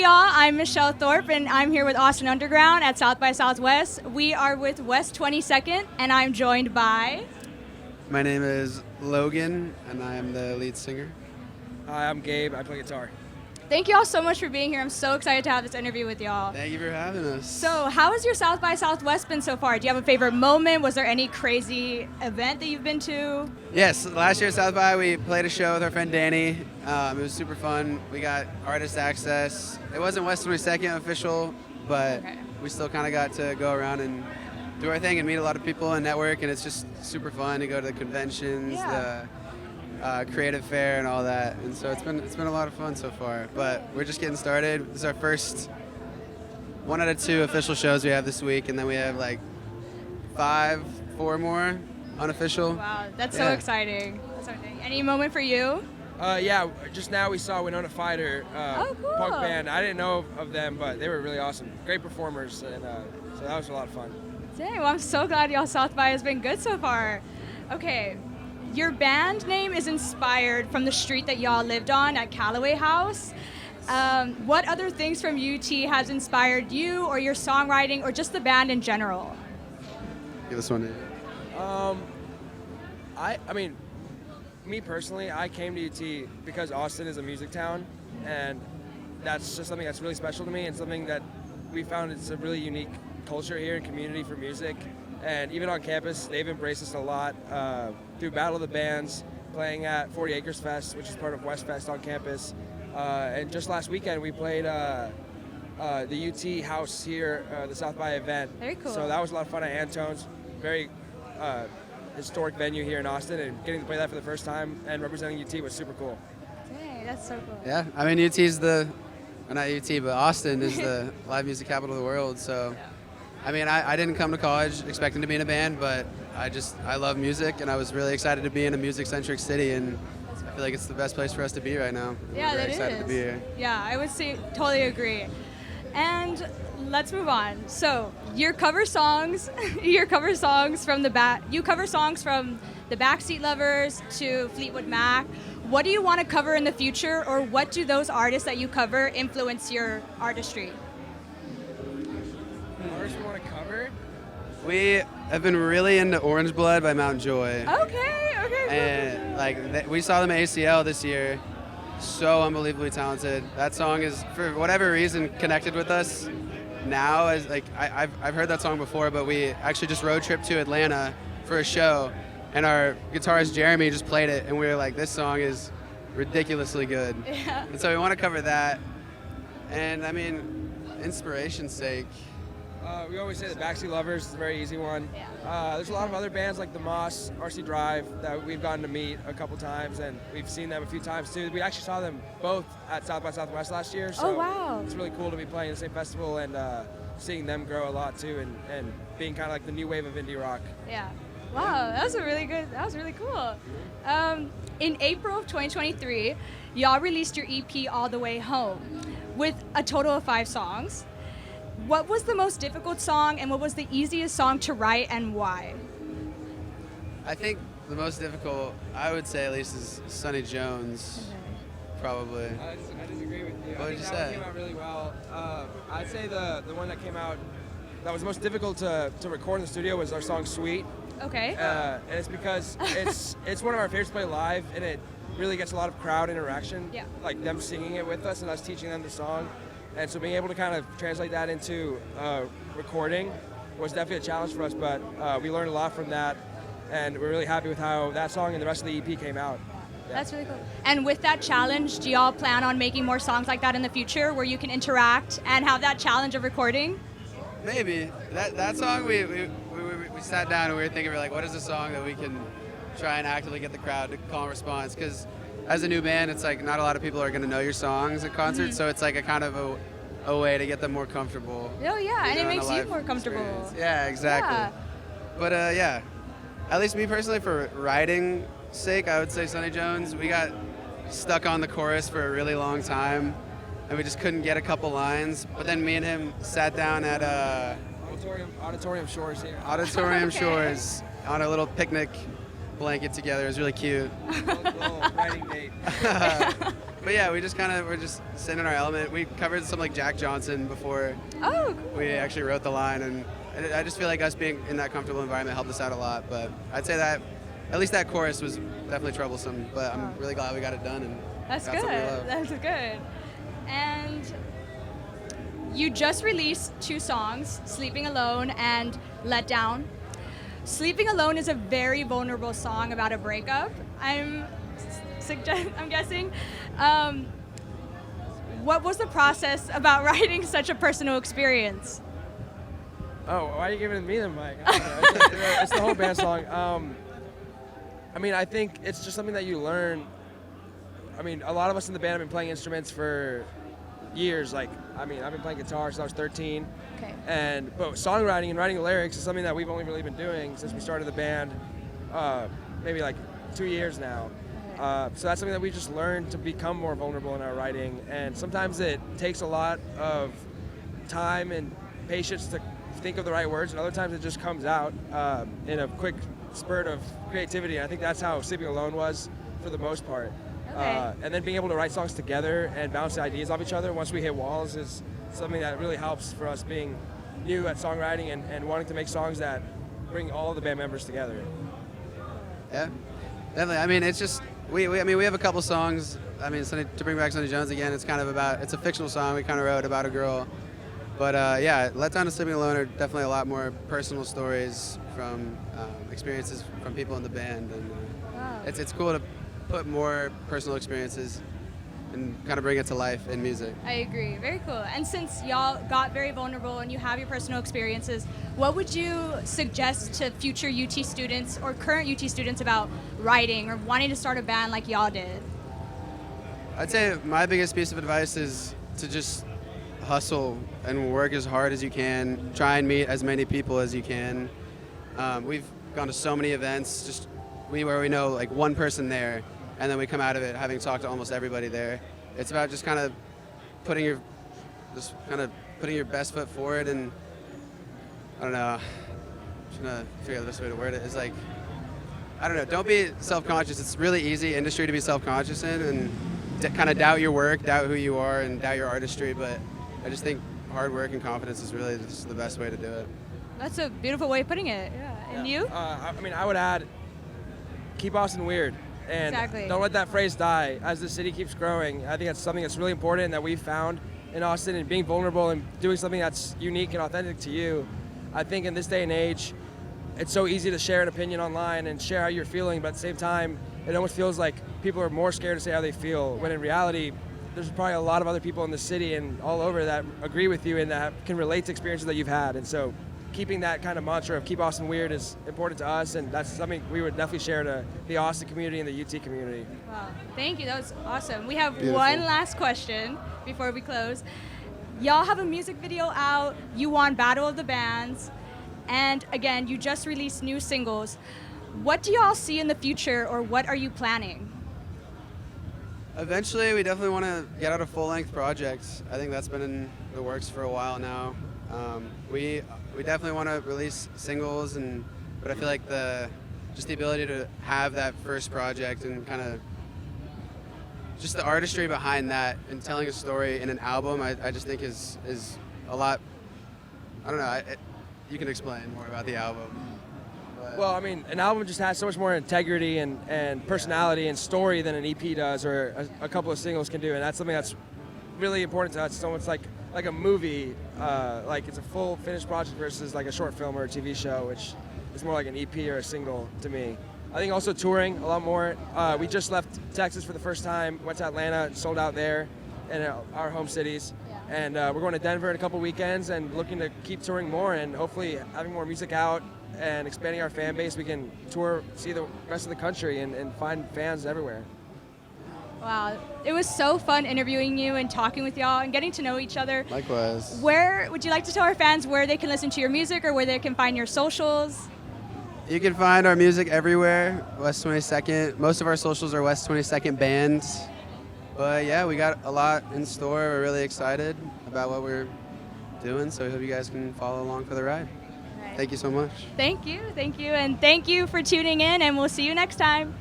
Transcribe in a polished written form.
y'all. I'm Michelle Thorpe, and I'm here with Austin Underground at South by Southwest. We are with West 22nd, and I'm joined by... My name is Logan, and I am the lead singer. Hi, I'm Gabe. I play guitar. Thank you all so much for being here. I'm so excited to have this interview with y'all. Thank you for having us. So, how has your South by Southwest been so far? Do you have a favorite moment? Was there any crazy event that you've been to? Yes, last year at South by, we played a show with our friend Danny. It was super fun. We got artist access. It wasn't West 22nd official, but we still kind of got to go around and do our thing and meet a lot of people and network, and it's just super fun to go to the conventions, the creative fair and all that, and so it's been a lot of fun so far, but we're just getting started. This is our first 1 out of 2 official shows we have this week, and then we have like 4 more unofficial. Wow, that's so exciting. That's so exciting. Any moment for you? Yeah, just now we saw Winona Fighter, cool. punk band. I didn't know of them, but they were really awesome. Great performers, and so that was a lot of fun. Dang, well, I'm so glad y'all South by has been good so far. Okay. Your band name is inspired from the street that y'all lived on at Callaway House. What other things from UT has inspired you or your songwriting or just the band in general? Give this one in. I mean, me personally, I came to UT because Austin is a music town, and that's just something that's really special to me and something that we found it's a really unique culture here and community for music. And even on campus, they've embraced us a lot through Battle of the Bands, playing at 40 Acres Fest, which is part of West Fest on campus. And just last weekend, we played the UT house here, the South by event. Very cool. So that was a lot of fun at Antone's. Very historic venue here in Austin, and getting to play that for the first time and representing UT was super cool. Dang, that's so cool. Yeah, I mean UT's well, not UT, but Austin is the live music capital of the world, so. I mean, I didn't come to college expecting to be in a band, but I love music, and I was really excited to be in a music-centric city, and I feel like it's the best place for us to be right now. Yeah, We're very that excited is. to be here. Yeah, I would say totally agree. And let's move on. So your cover songs from you cover songs from the Backseat Lovers to Fleetwood Mac. What do you want to cover in the future, or what do those artists that you cover influence your artistry? We want to cover? We have been really into Orange Blood by Mount Joy. Okay. And we saw them at ACL this year. So unbelievably talented. That song is, for whatever reason, connected with us now. As I've heard that song before, but we actually just road tripped to Atlanta for a show, and our guitarist Jeremy just played it, and we were like, this song is ridiculously good. Yeah. And so we want to cover that. And I mean, inspiration's sake. We always say the Backseat Lovers is a very easy one. Yeah. There's a lot of other bands like the Moss, RC Drive, that we've gotten to meet a couple times, and we've seen them a few times too. We actually saw them both at South by Southwest last year, so wow. It's really cool to be playing the same festival and seeing them grow a lot too, and being kind of like the new wave of indie rock. Yeah. Wow, that was really cool. In April of 2023, y'all released your EP All the Way Home with a total of 5 songs. What was the most difficult song, and what was the easiest song to write, and why? I think the most difficult, I would say at least, is Sonny Jones, probably. I disagree with you. What did you say? That one came out really well. I'd say the one that came out that was most difficult to record in the studio was our song Sweet. Okay. And it's because it's one of our favorites to play live, and it really gets a lot of crowd interaction. Yeah. Like them singing it with us and us teaching them the song. And so being able to kind of translate that into recording was definitely a challenge for us, but we learned a lot from that, and we're really happy with how that song and the rest of the EP came out. Yeah. That's really cool. And with that challenge, do y'all plan on making more songs like that in the future where you can interact and have that challenge of recording? Maybe. That song, we sat down and we were thinking, what is a song that we can try and actively get the crowd to call and response? Because as a new band, it's like not a lot of people are going to know your songs at concerts, so it's like a kind of a way to get them more comfortable. Oh, yeah, and it makes you more comfortable. Experience. Yeah, exactly. Yeah. But at least me personally, for writing sake, I would say Sonny Jones. We got stuck on the chorus for a really long time, and we just couldn't get a couple lines. But then me and him sat down at Auditorium Shores here. Auditorium Shores on a little picnic blanket together. It was really cute. Little writing date. But yeah, we're just sitting in our element. We covered some like Jack Johnson before Oh, cool. we actually wrote the line, and I just feel like us being in that comfortable environment helped us out a lot. But I'd say that at least that chorus was definitely troublesome, but I'm really glad we got it done. And That's got good. something we love. That's good. And you just released 2 songs, Sleeping Alone and Let Down. Sleeping Alone is a very vulnerable song about a breakup, I'm guessing. What was the process about writing such a personal experience? Oh, why are you giving me the mic? I don't know. It's the whole band song. I mean, I think it's just something that you learn. I mean, a lot of us in the band have been playing instruments for years. Like, I mean, I've been playing guitar since I was 13. Okay. But songwriting and writing lyrics is something that we've only really been doing since we started the band, maybe like 2 years now. So that's something that we just learned to become more vulnerable in our writing. And sometimes it takes a lot of time and patience to think of the right words, and other times it just comes out in a quick spurt of creativity. And I think that's how Sleeping Alone was for the most part. Okay. And then being able to write songs together and bounce ideas off each other once we hit walls is something that really helps for us being new at songwriting and wanting to make songs that bring all of the band members together. Yeah, definitely. I mean, it's just we have a couple songs. I mean, to bring back Sonny Jones again, it's a fictional song we kind of wrote about a girl. But yeah, Let Down and Sleeping Alone are definitely a lot more personal stories from experiences from people in the band, and Wow. it's cool to put more personal experiences and kind of bring it to life in music. I agree. Very cool. And since y'all got very vulnerable and you have your personal experiences, what would you suggest to future UT students or current UT students about writing or wanting to start a band like y'all did? I'd say my biggest piece of advice is to just hustle and work as hard as you can. Try and meet as many people as you can. We've gone to so many events, where we know like one person there, and then we come out of it having talked to almost everybody there. It's about just kind of putting your best foot forward, and I don't know, I'm trying to figure out the best way to word it. It's like, I don't know, don't be self-conscious. It's really easy industry to be self-conscious in and kind of doubt your work, doubt who you are, and doubt your artistry, but I just think hard work and confidence is really just the best way to do it. That's a beautiful way of putting it. Yeah. And you? I mean, I would add, keep Austin weird. And Exactly. don't let that phrase die as the city keeps growing. I think that's something that's really important that we've found in Austin, and being vulnerable and doing something that's unique and authentic to you. I think in this day and age, it's so easy to share an opinion online and share how you're feeling, but at the same time, it almost feels like people are more scared to say how they feel, when in reality, there's probably a lot of other people in the city and all over that agree with you and that can relate to experiences that you've had. And so keeping that kind of mantra of keep Austin weird is important to us, and that's something we would definitely share to the Austin community and the UT community. Wow. Thank you. That was awesome. We have Beautiful. one last question before we close. Y'all have a music video out. You won Battle of the Bands. And again, you just released new singles. What do y'all see in the future, or what are you planning? Eventually, we definitely want to get out a full-length project. I think that's been in the works for a while now. We definitely want to release singles, but I feel like the ability to have that first project and kind of just the artistry behind that and telling a story in an album, I just think is a lot. I don't know. You can explain more about the album. But Well, I mean, an album just has so much more integrity and personality and story than an EP does, or a couple of singles can do, and that's something that's really important to us. So it's like a movie, like it's a full finished project versus like a short film or a TV show, which is more like an EP or a single to me. I think also touring a lot more. We just left Texas for the first time, went to Atlanta, sold out there in our home cities. And we're going to Denver in a couple weekends and looking to keep touring more and hopefully having more music out and expanding our fan base. We can tour, see the rest of the country and find fans everywhere. Wow. It was so fun interviewing you and talking with y'all and getting to know each other. likewise. Where would you like to tell our fans where they can listen to your music or where they can find your socials? You can find our music everywhere, West 22nd. Most of our socials are West 22nd Bands. But yeah, we got a lot in store. We're really excited about what we're doing, so we hope you guys can follow along for the ride. Right. Thank you so much. Thank you, and thank you for tuning in, and we'll see you next time.